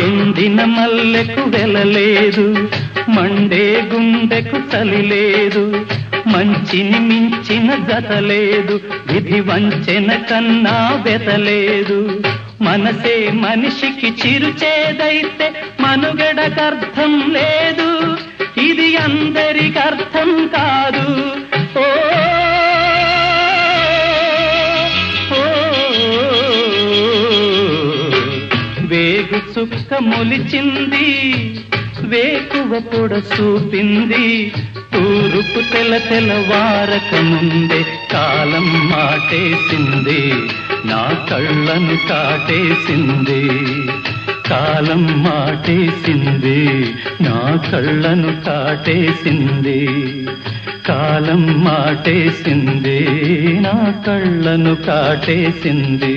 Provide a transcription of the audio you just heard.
ఎండిన మల్లెకు వెలలేదు, మండే గుండెకు చలి లేదు, మంచిని మించిన జతలేదు, విధి వంచెన కన్నా వెతలేదు. మనసే మనిషికి చిరుచేదైతే మనుగడకర్థం లేదు, ఇది అందరికర్థం కాదు. ఓ వేగు చుక్క మొలిచింది, వేకువ పొడ చూపింది, తూరుపు తెల్లవారక ముందే కాలం మాటేసింది, నా కళ్ళను కాటేసింది. కాలం మాటేసింది, నా కళ్ళను కాటేసింది. కాలం మాటేసింది, నా కళ్ళను కాటేసింది.